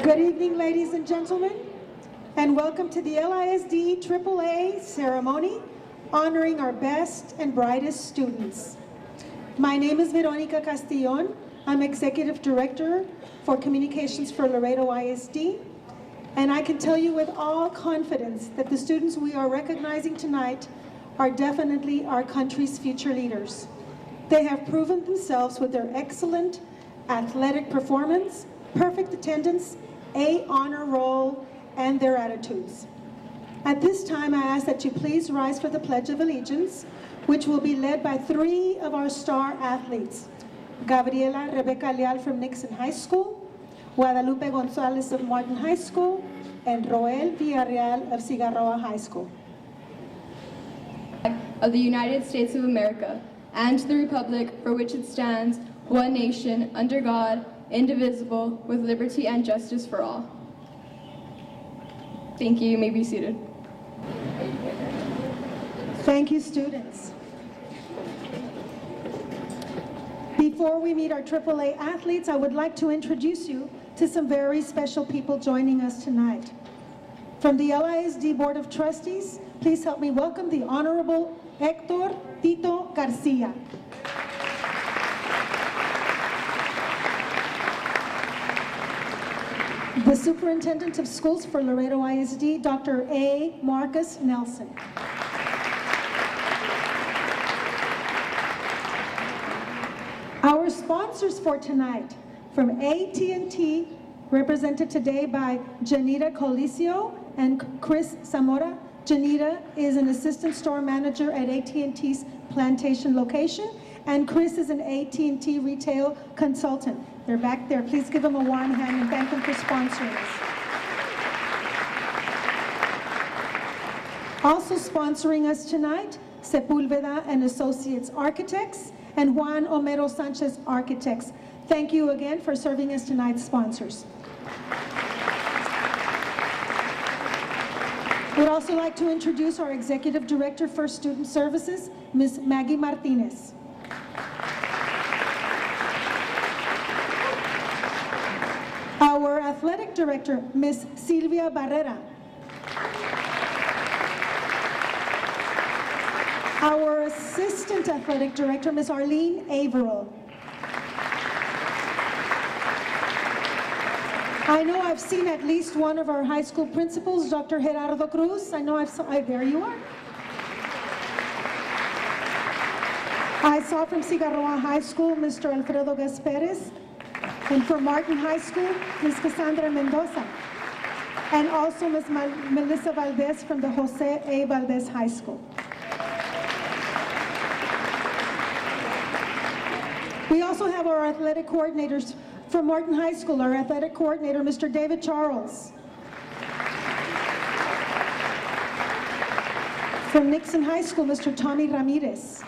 Good evening, ladies and gentlemen, and welcome to the LISD AAA ceremony honoring our best and brightest students. My name is Veronica Castillon. I'm Executive Director for Communications for Laredo ISD, and I can tell you with all confidence that the students we are recognizing tonight are definitely our country's future leaders. They have proven themselves with their excellent athletic performance, perfect attendance, A honor roll, and their attitudes. At this time, I ask that you please rise for the Pledge of Allegiance, which will be led by three of our star athletes: Gabriela Rebecca Leal from Nixon High School, Guadalupe Gonzalez of Martin High School, and Roel Villarreal of Cigarroa High School. Of the United States of America, and to the republic for which it stands, one nation, under God, indivisible, with liberty and justice for all. Thank you. You may be seated. Thank you, students. Before we meet our AAA athletes, I would like to introduce you to some very special people joining us tonight. From the LISD Board of Trustees, please help me welcome the Honorable Héctor Tito Garcia. The Superintendent of Schools for Laredo ISD, Dr. A. Marcus Nelson. Our sponsors for tonight, from AT&T, represented today by Janita Colisio and Chris Zamora. Janita is an assistant store manager at AT&T's Plantation location, and Chris is an AT&T retail consultant. They're back there. Please give them a warm hand and thank them for sponsoring us. Also sponsoring us tonight, Sepulveda and Associates Architects and Juan Homero Sanchez Architects. Thank you again for serving as tonight's sponsors. We'd also like to introduce our Executive Director for Student Services, Ms. Maggie Martinez. Our Athletic Director, Ms. Silvia Barrera. Our Assistant Athletic Director, Ms. Arlene Averill. I know I've seen at least one of our high school principals, Dr. Gerardo Cruz. I know there you are. I saw from Cigarroa High School, Mr. Alfredo Gasperes, and from Martin High School, Ms. Cassandra Mendoza, and also Ms. Melissa Valdez from the Jose A. Valdez High School. We also have our athletic coordinators from Martin High School, our athletic coordinator, Mr. David Charles. From Nixon High School, Mr. Tommy Ramirez.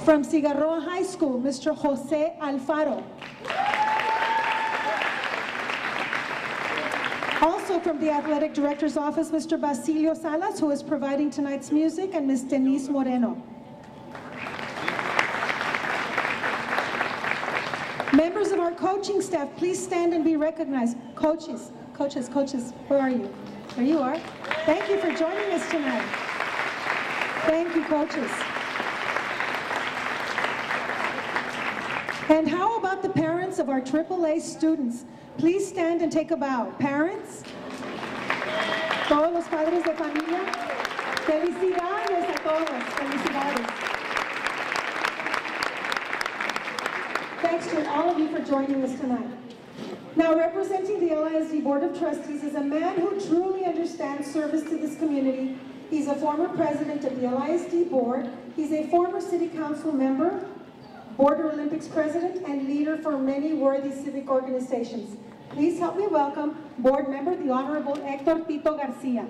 From Cigarroa High School, Mr. Jose Alfaro. Also from the Athletic Director's Office, Mr. Basilio Salas, who is providing tonight's music, and Ms. Denise Moreno. Members of our coaching staff, please stand and be recognized. Coaches, where are you? There you are. Thank you for joining us tonight. Thank you, coaches. And how about the parents of our AAA students? Please stand and take a bow. Parents, todos los padres de familia, felicidades a todos, felicidades. Thanks to all of you for joining us tonight. Now, representing the LISD Board of Trustees is a man who truly understands service to this community. He's a former president of the LISD Board. He's a former City Council member, Border Olympics president, and leader for many worthy civic organizations. Please help me welcome board member, the Honorable Héctor Tito Garcia.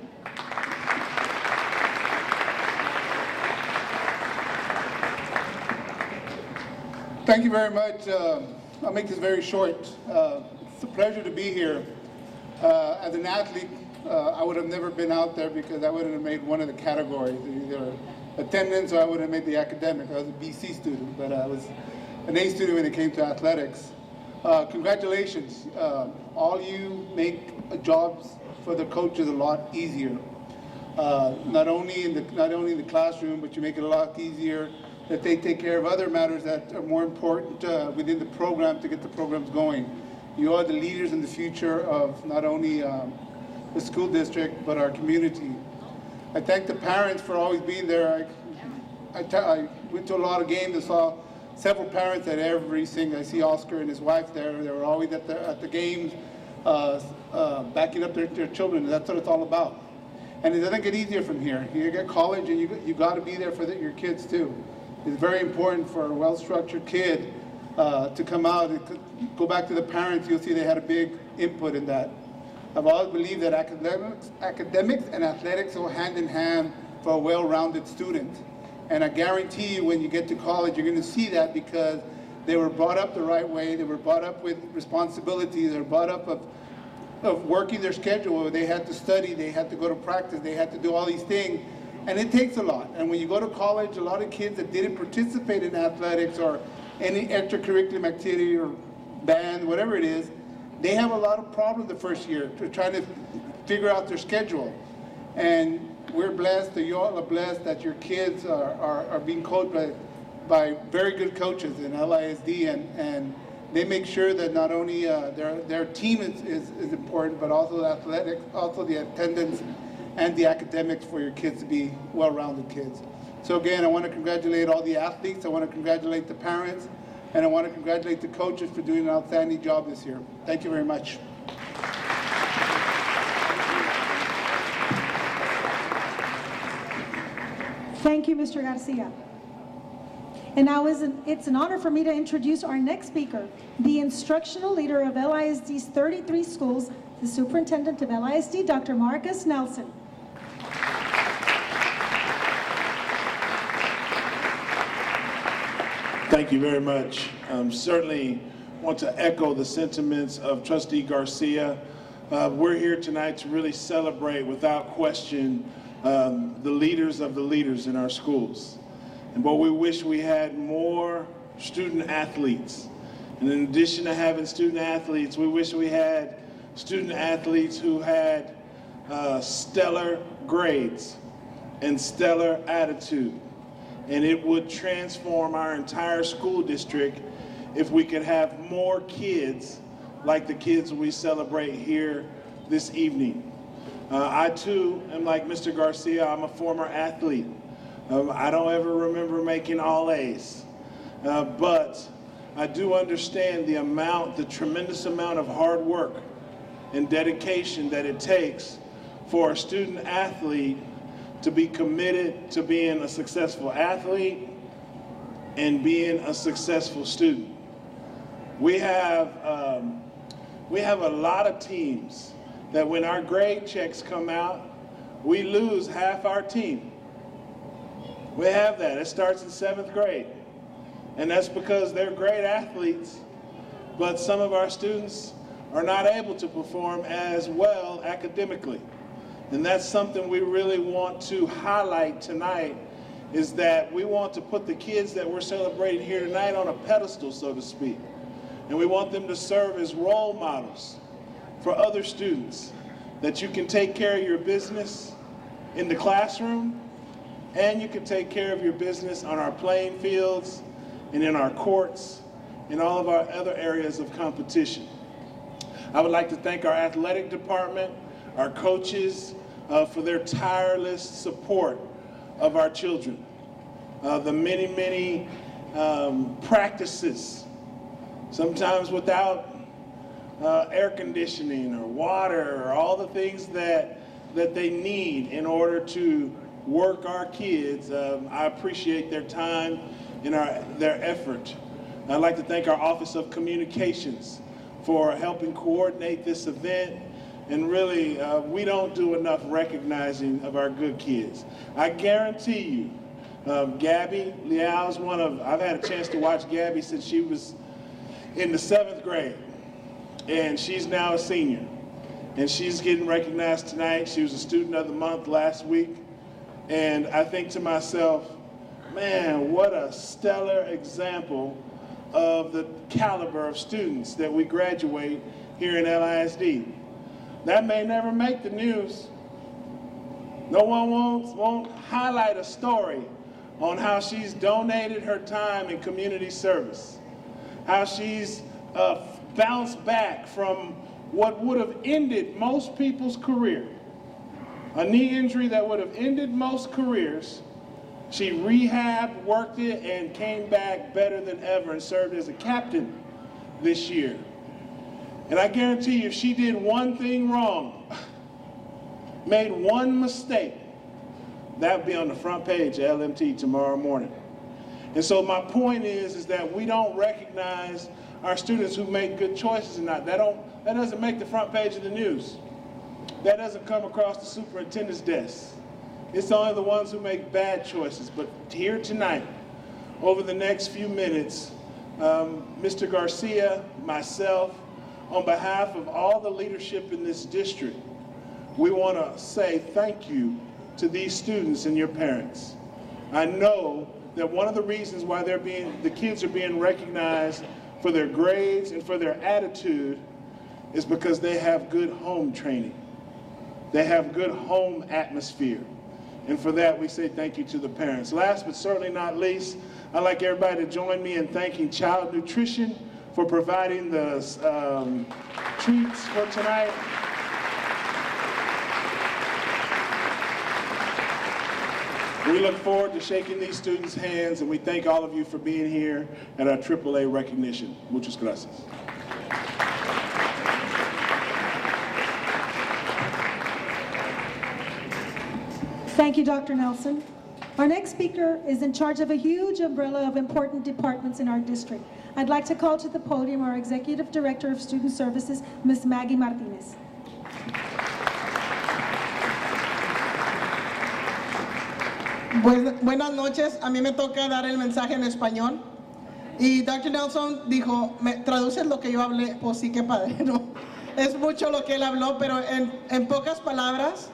Thank you very much. I'll make this very short. It's a pleasure to be here. As an athlete, I would have never been out there because I wouldn't have made one of the categories, either attendance, so I would have made the academic. I was a BC student, but I was an A student when it came to athletics. Congratulations. All you make jobs for the coaches a lot easier. Not only in the classroom, but you make it a lot easier that they take care of other matters that are more important within the program to get the programs going. You are the leaders in the future of not only the school district, but our community. I thank the parents for always being there. I went to a lot of games and saw several parents at every single. I see Oscar and his wife there. They were always at the games, backing up their children. That's what it's all about. And it doesn't get easier from here. You get college, and you got to be there for your kids too. It's very important for a well-structured kid to come out. Go back to the parents. You'll see they had a big input in that. I've always believed that academics and athletics go hand in hand for a well-rounded student. And I guarantee you when you get to college, you're going to see that because they were brought up the right way. They were brought up with responsibility. They were brought up of working their schedule. They had to study. They had to go to practice. They had to do all these things. And it takes a lot. And when you go to college, a lot of kids that didn't participate in athletics or any extracurricular activity or band, whatever it is, they have a lot of problems the first year trying to figure out their schedule. And we're blessed, you all are blessed that your kids are being coached by very good coaches in LISD, and they make sure that not only their team is important, but also the athletics, also the attendance and the academics for your kids to be well-rounded kids. So again, I want to congratulate all the athletes, I want to congratulate the parents, and I want to congratulate the coaches for doing an outstanding job this year. Thank you very much. Thank you, Mr. Garcia. And now it's an honor for me to introduce our next speaker, the instructional leader of LISD's 33 schools, the superintendent of LISD, Dr. Marcus Nelson. Thank you very much. Certainly want to echo the sentiments of Trustee Garcia. We're here tonight to really celebrate, without question, the leaders of the leaders in our schools. And but we wish we had more student athletes. And in addition to having student athletes, we wish we had student athletes who had stellar grades and stellar attitude. And it would transform our entire school district if we could have more kids like the kids we celebrate here this evening. I too am like Mr. Garcia. I'm a former athlete. I don't ever remember making all A's, but I do understand the tremendous amount of hard work and dedication that it takes for a student athlete to be committed to being a successful athlete and being a successful student. We have a lot of teams that when our grade checks come out, we lose half our team. We have that. It starts in 7th grade. And that's because they're great athletes, but some of our students are not able to perform as well academically. And that's something we really want to highlight tonight, is that we want to put the kids that we're celebrating here tonight on a pedestal, so to speak. And we want them to serve as role models for other students, that you can take care of your business in the classroom, and you can take care of your business on our playing fields and in our courts and all of our other areas of competition. I would like to thank our athletic department, our coaches, for their tireless support of our children. The many practices, sometimes without air conditioning or water or all the things that they need in order to work our kids. I appreciate their time and their effort. I'd like to thank our Office of Communications for helping coordinate this event. And really, we don't do enough recognizing of our good kids. I guarantee you, Gabby Liao is I've had a chance to watch Gabby since she was in the 7th grade. And she's now a senior. And she's getting recognized tonight. She was a Student of the Month last week. And I think to myself, man, what a stellar example of the caliber of students that we graduate here in LISD. That may never make the news. No one won't highlight a story on how she's donated her time in community service, how she's bounced back from what would have ended most people's career, a knee injury that would have ended most careers. She rehabbed, worked it, and came back better than ever and served as a captain this year. And I guarantee you, if she did one thing wrong, made one mistake, that would be on the front page of LMT tomorrow morning. And so my point is that we don't recognize our students who make good choices or not. That doesn't make the front page of the news. That doesn't come across the superintendent's desk. It's only the ones who make bad choices. But here tonight, over the next few minutes, Mr. Garcia, myself, on behalf of all the leadership in this district, we want to say thank you to these students and your parents. I know that one of the reasons why the kids are being recognized for their grades and for their attitude is because they have good home training. They have good home atmosphere. And for that, we say thank you to the parents. Last but certainly not least, I'd like everybody to join me in thanking Child Nutrition for providing the treats for tonight. We look forward to shaking these students' hands, and we thank all of you for being here at our AAA recognition. Muchas gracias. Thank you, Dr. Nelson. Our next speaker is in charge of a huge umbrella of important departments in our district. I'd like to call to the podium our Executive Director of Student Services, Ms. Maggie Martinez. Buenas noches, a mí me toca dar el mensaje en español y Dr. Nelson dijo, ¿me traduces lo que yo hablé? Pues sí, qué padre, ¿no? Es mucho lo que él habló, pero en pocas palabras,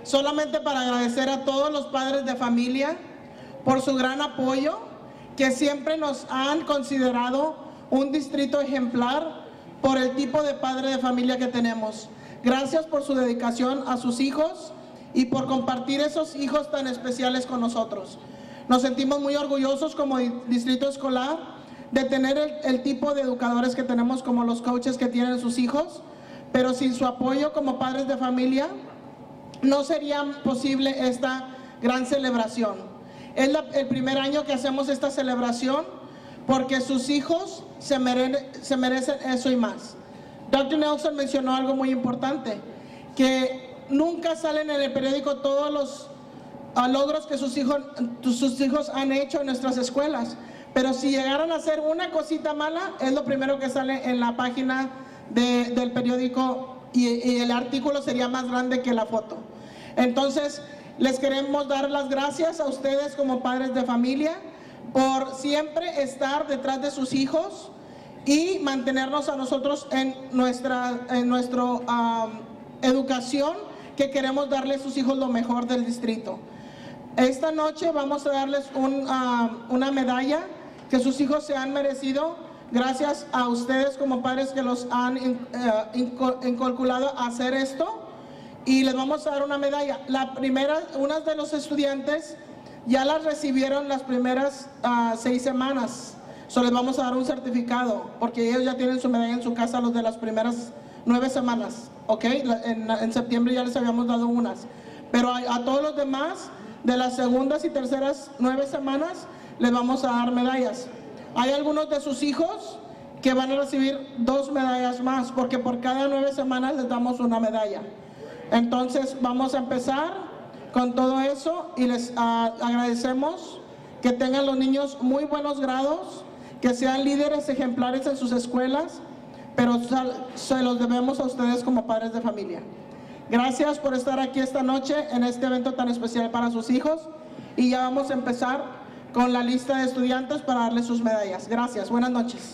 solamente para agradecer a todos los padres de familia por su gran apoyo, que siempre nos han considerado un distrito ejemplar por el tipo de padre de familia que tenemos. Gracias por su dedicación a sus hijos y por compartir esos hijos tan especiales con nosotros. Nos sentimos muy orgullosos como distrito escolar de tener el tipo de educadores que tenemos, como los coaches que tienen sus hijos, pero sin su apoyo como padres de familia no sería posible esta gran celebración. Es el primer año que hacemos esta celebración porque sus hijos se merecen eso y más. Dr. Nelson mencionó algo muy importante, que nunca salen en el periódico todos los logros que sus hijos han hecho en nuestras escuelas, pero si llegaran a hacer una cosita mala, es lo primero que sale en la página del periódico y el artículo sería más grande que la foto. Entonces, les queremos dar las gracias a ustedes como padres de familia por siempre estar detrás de sus hijos y mantenernos a nosotros en nuestra educación, que queremos darle a sus hijos lo mejor del distrito. Esta noche vamos a darles una medalla que sus hijos se han merecido gracias a ustedes como padres que los han inculcado a hacer esto, y les vamos a dar una medalla. Unas de los estudiantes ya las recibieron las primeras 6 semanas, les vamos a dar un certificado porque ellos ya tienen su medalla en su casa, los de las primeras 9 semanas, ¿ok? En septiembre ya les habíamos dado unas, pero a todos los demás de las segundas y terceras 9 semanas les vamos a dar medallas. Hay algunos de sus hijos que van a recibir 2 medallas más, porque por cada 9 semanas les damos una medalla. Entonces vamos a empezar con todo eso y les agradecemos que tengan los niños muy buenos grados, que sean líderes ejemplares en sus escuelas, pero se los debemos a ustedes como padres de familia. Gracias por estar aquí esta noche en este evento tan especial para sus hijos, y ya vamos a empezar con la lista de estudiantes para darles sus medallas. Gracias, buenas noches.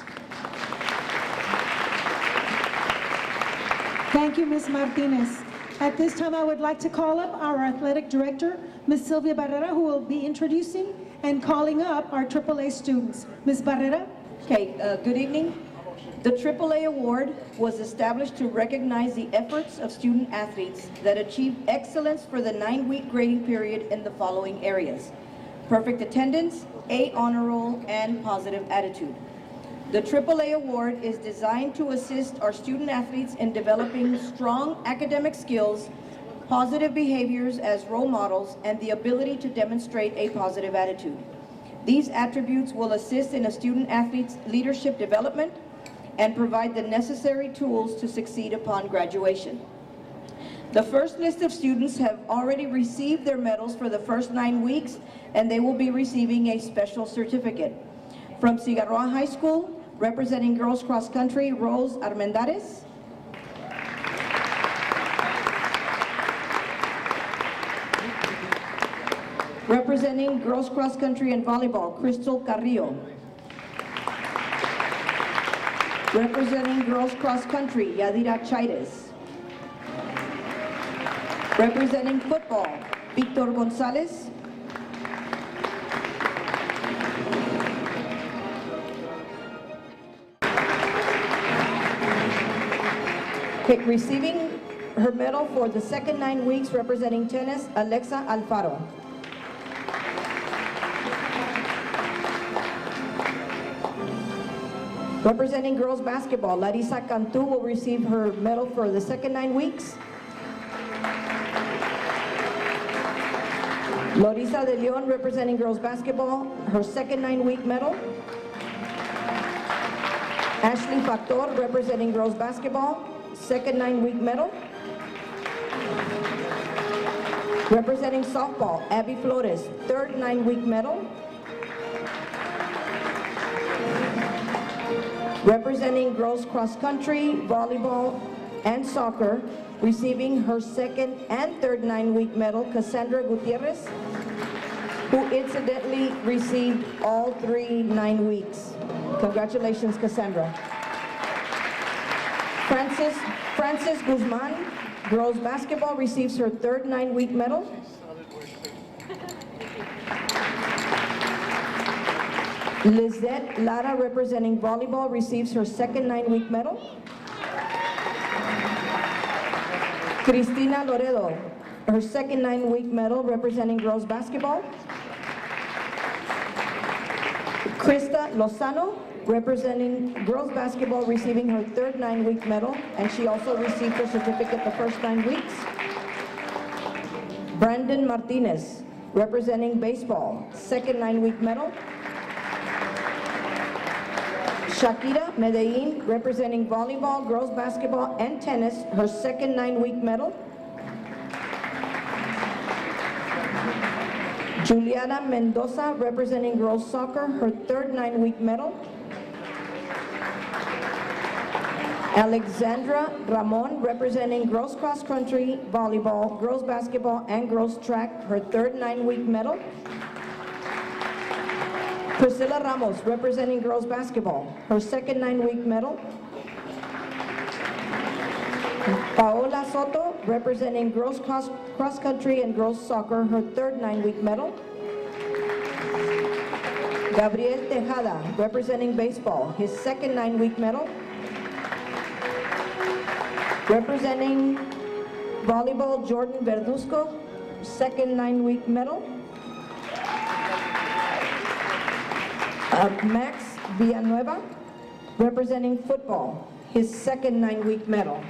Thank you, Ms. Martinez. At this time, I would like to call up our athletic director, Ms. Sylvia Barrera, who will be introducing and calling up our AAA students. Ms. Barrera? Okay, good evening. The AAA Award was established to recognize the efforts of student athletes that achieve excellence for the 9-week grading period in the following areas: perfect attendance, A honor roll, and positive attitude. The AAA Award is designed to assist our student athletes in developing strong academic skills, positive behaviors as role models, and the ability to demonstrate a positive attitude. These attributes will assist in a student athlete's leadership development and provide the necessary tools to succeed upon graduation. The first list of students have already received their medals for the first 9 weeks, and they will be receiving a special certificate. From Cigarroa High School, representing girls cross country, Rose Armendariz. Representing girls cross country and volleyball, Crystal Carrillo. Representing girls cross country, Yadira Chaires. Representing football, Victor Gonzalez. Okay, receiving her medal for the second 9 weeks, representing tennis, Alexa Alfaro. Representing girls basketball, Larissa Cantu will receive her medal for the second 9 weeks. Lorisa de Leon, representing girls basketball, her second 9-week medal. Ashley Factor, representing girls basketball, second 9-week medal. Representing softball, Abby Flores, third 9-week medal. Representing girls cross country, volleyball, and soccer, receiving her second and third 9-week medal, Cassandra Gutierrez, who incidentally received all 3 9 weeks. Congratulations, Cassandra. Frances Guzman, girls basketball, receives her third 9-week medal. Lizette Lara, representing volleyball, receives her second 9-week medal. Cristina Loredo, her second 9-week medal, representing girls basketball. Krista Lozano, representing girls basketball, receiving her third 9-week medal, and she also received her certificate the first 9 weeks. Brandon Martinez, representing baseball, second 9-week medal. Shakira Medellin, representing volleyball, girls basketball, and tennis, her second 9-week medal. Juliana Mendoza, representing girls soccer, her third 9-week medal. Alexandra Ramon, representing girls cross country, volleyball, girls basketball, and girls track, her third 9-week medal. Priscilla Ramos, representing girls basketball, her second 9-week medal. Paola Soto, representing girls cross country and girls soccer, her third 9-week medal. Gabriel Tejada, representing baseball, his second 9-week medal. Representing volleyball, Jordan Verduzco, second 9-week medal. Max Villanueva, representing football, his second 9-week medal.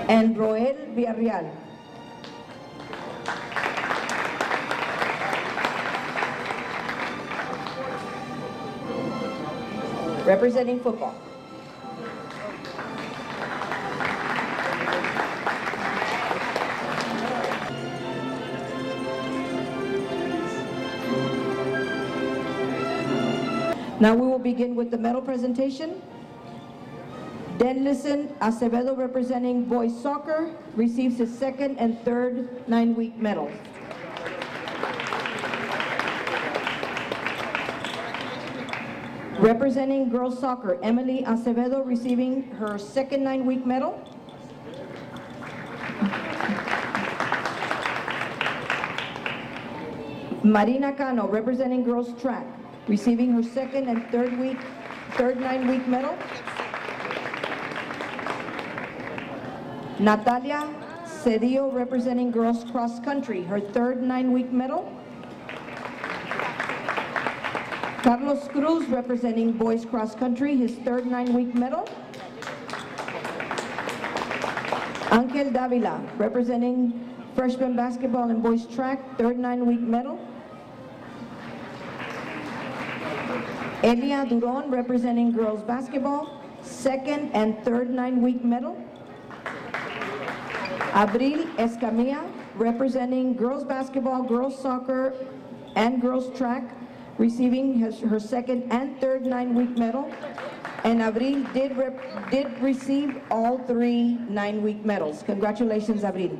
And Roel Villarreal. Representing football. Now we will begin with the medal presentation. Denlison Acevedo, representing boys soccer, receives his second and third 9-week medals. Representing girls soccer, Emily Acevedo receiving her second 9-week medal. Marina Cano, representing girls track, receiving her second and third 9-week medal. Natalia Cedillo, representing girls cross country, her third 9-week medal. Carlos Cruz, representing boys cross country, his third 9-week medal. Angel Davila, representing freshman basketball and boys track, third 9-week medal. Elia Duron, representing girls basketball, second and third 9-week medal. Abril Escamilla, representing girls basketball, girls soccer, and girls track, receiving her second and third 9-week medal. And Abril did receive all 3 9-week medals. Congratulations, Abril.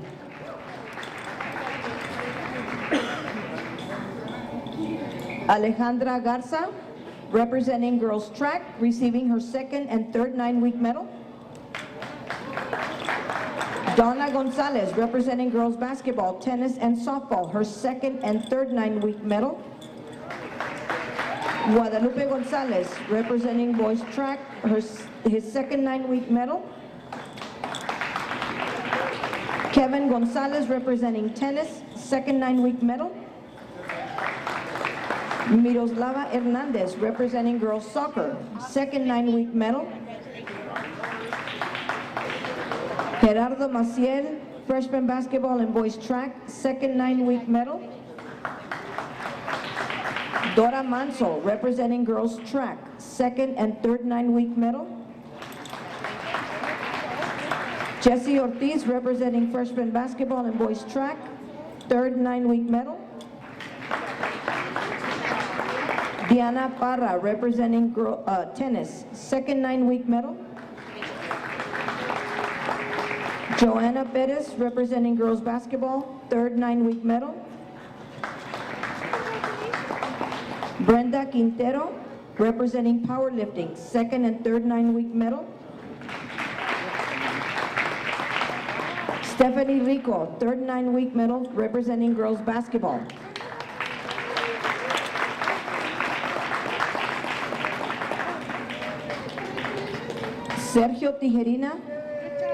Alejandra Garza, representing girls track, receiving her second and third 9-week medal. Donna Gonzalez, representing girls basketball, tennis, and softball, her second and third 9-week medal. Guadalupe Gonzalez, representing boys track, his second 9-week medal. Kevin Gonzalez, representing tennis, second 9-week medal. Miroslava Hernandez, representing girls soccer, second 9-week medal. Gerardo Maciel, freshman basketball and boys track, second 9-week medal. Dora Manso, representing girls track, second and third 9-week medal. Jesse Ortiz, representing freshman basketball and boys track, third 9-week medal. Diana Parra, representing tennis, second 9-week medal. Joanna Perez, representing girls basketball, third 9-week medal. Brenda Quintero, representing powerlifting, second and third 9-week medal. Stephanie Rico, third 9-week medal, representing girls basketball. Sergio Tijerina,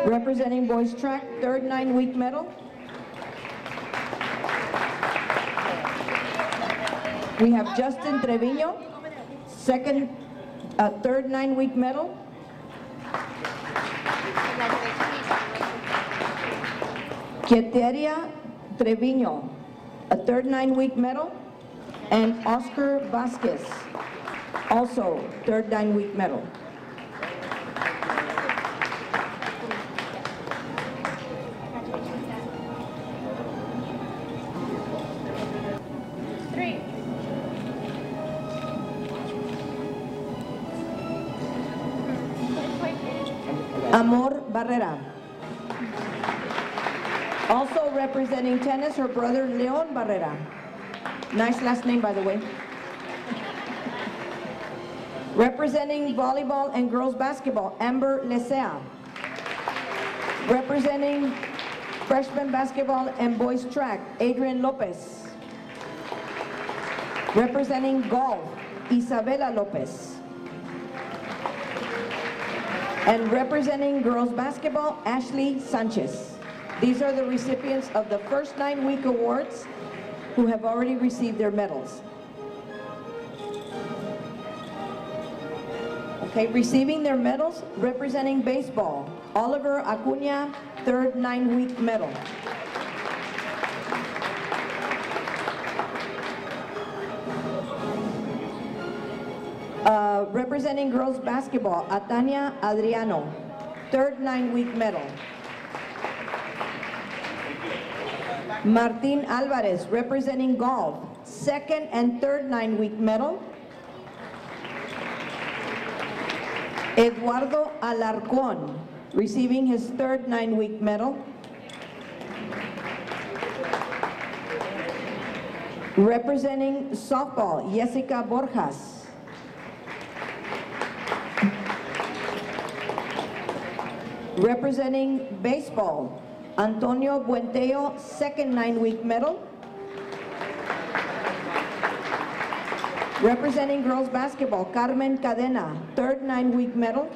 representing boys track, third 9-week medal. We have Justin Trevino, third 9-week medal. Queteria Trevino, a third 9-week medal. And Oscar Vasquez, also third 9-week medal. Amor Barrera. Also representing tennis, her brother Leon Barrera. Nice last name, by the way. Representing volleyball and girls basketball, Amber Lesea. Representing freshman basketball and boys track, Adrian Lopez. Representing golf, Isabela Lopez. And representing girls basketball, Ashley Sanchez. These are the recipients of the first 9-week awards who have already received their medals. Okay, receiving their medals, representing baseball, Oliver Acuna, third 9-week medal. Representing girls basketball, Atania Adriano, third 9-week medal. Martin Alvarez, representing golf, second and third 9-week medal. Eduardo Alarcón, receiving his third 9-week medal. Representing softball, Jessica Borjas. Representing baseball, Antonio Buenteo, second 9-week medal. Representing girls basketball, Carmen Cadena, third 9-week medal.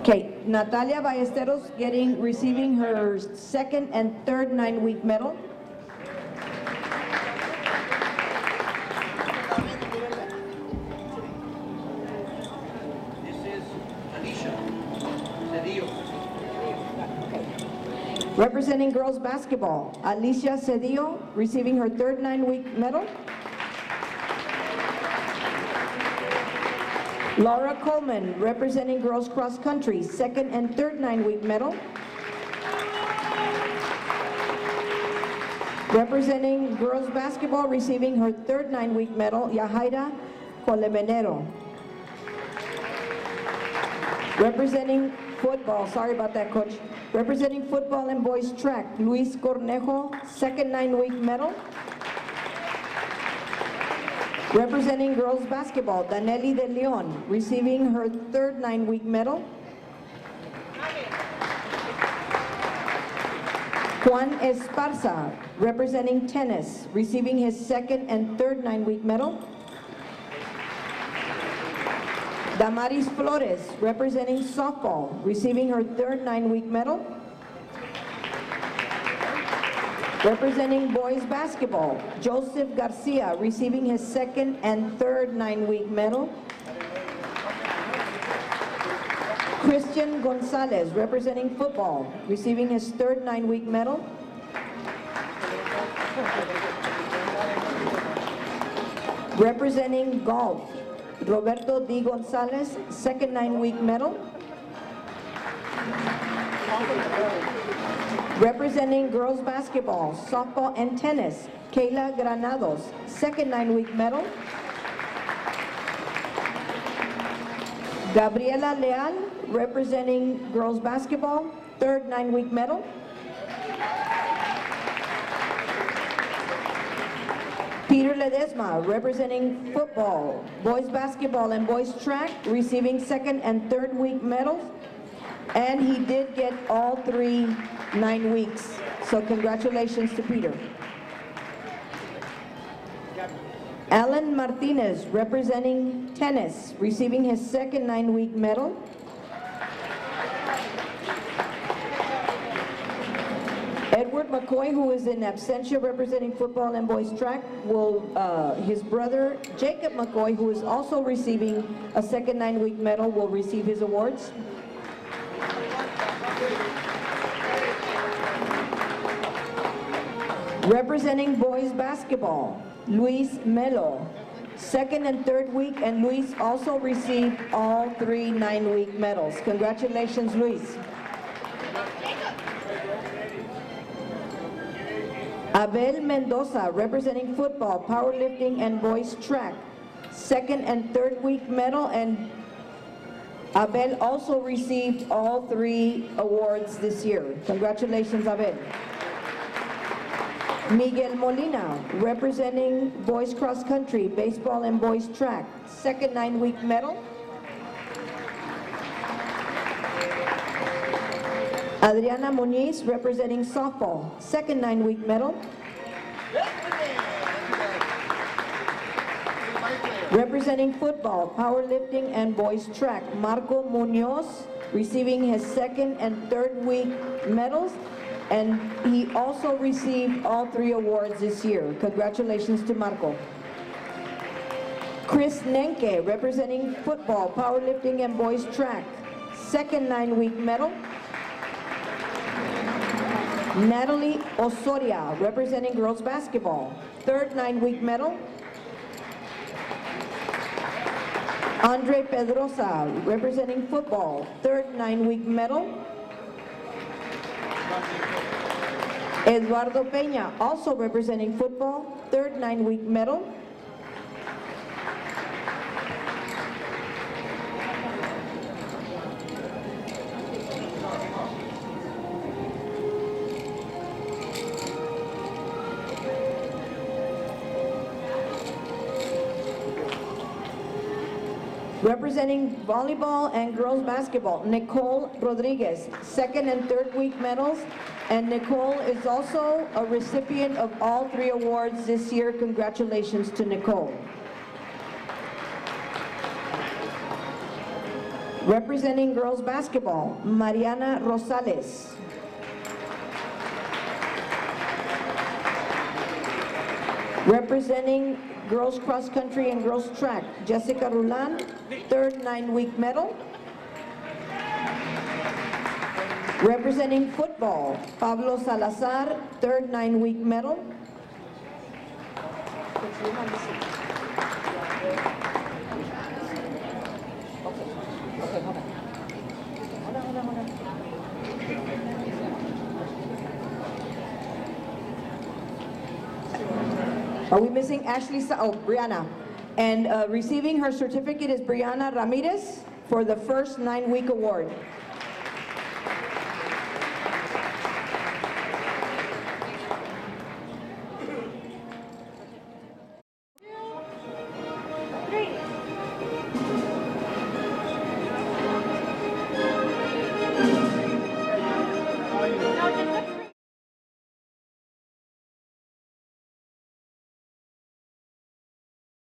Okay, Natalia Ballesteros receiving her second and third 9-week medal. Representing girls basketball, Alicia Cedillo receiving her third 9-week medal. Laura Coleman representing girls cross country, second and third 9-week medal. Representing girls basketball receiving her third 9-week medal, Yahaira Colemenero. Representing football, sorry about that, coach. Representing football and boys track, Luis Cornejo, second 9-week medal. Representing girls basketball, Danelli de Leon, receiving her third 9-week medal. Juan Esparza, representing tennis, receiving his second and third 9-week medal. Damaris Flores, representing softball, receiving her third 9-week medal. Representing boys basketball, Joseph Garcia, receiving his second and third 9-week medal. Christian Gonzalez, representing football, receiving his third 9-week medal. Representing golf, Roberto D. Gonzalez, second 9-week medal. Representing girls basketball, softball and tennis, Kayla Granados, second 9-week medal. Gabriela Leal, representing girls basketball, third 9-week medal. Peter Ledesma, representing football, boys basketball and boys track, receiving second and third week medals. And he did get all 3 9 weeks. So congratulations to Peter. Alan Martinez, representing tennis, receiving his second 9-week medal. Edward McCoy, who is in absentia representing football and boys track, will, his brother Jacob McCoy, who is also receiving a second 9-week medal, will receive his awards. Representing boys basketball, Luis Melo, second and third week, and Luis also received all 3 9-week medals. Congratulations, Luis. Abel Mendoza, representing football, powerlifting, and boys track, second and third week medal, and Abel also received all 3 awards this year. Congratulations, Abel. Miguel Molina, representing boys cross country, baseball, and boys track, second 9-week medal. Adriana Muniz, representing softball, second 9-week medal. Representing football, powerlifting, and boys track, Marco Munoz, receiving his second and third week medals, and he also received all 3 awards this year. Congratulations to Marco. Chris Nenke, representing football, powerlifting, and boys track, second 9-week medal. Natalie Osoria, representing girls basketball, third 9-week medal. Andre Pedrosa, representing football, third 9-week medal. Eduardo Peña, also representing football, third 9-week medal. Representing volleyball and girls basketball, Nicole Rodriguez, 2nd and 3rd week medals. And Nicole is also a recipient of all 3 awards this year. Congratulations to Nicole. Representing girls basketball, Mariana Rosales. Representing girls cross country and girls track, Jessica Rulan, 3rd 9-week medal. Representing football, Pablo Salazar, 3rd 9-week medal. Are we missing Ashley? Brianna. And receiving her certificate is Brianna Ramirez for the first 9-week award.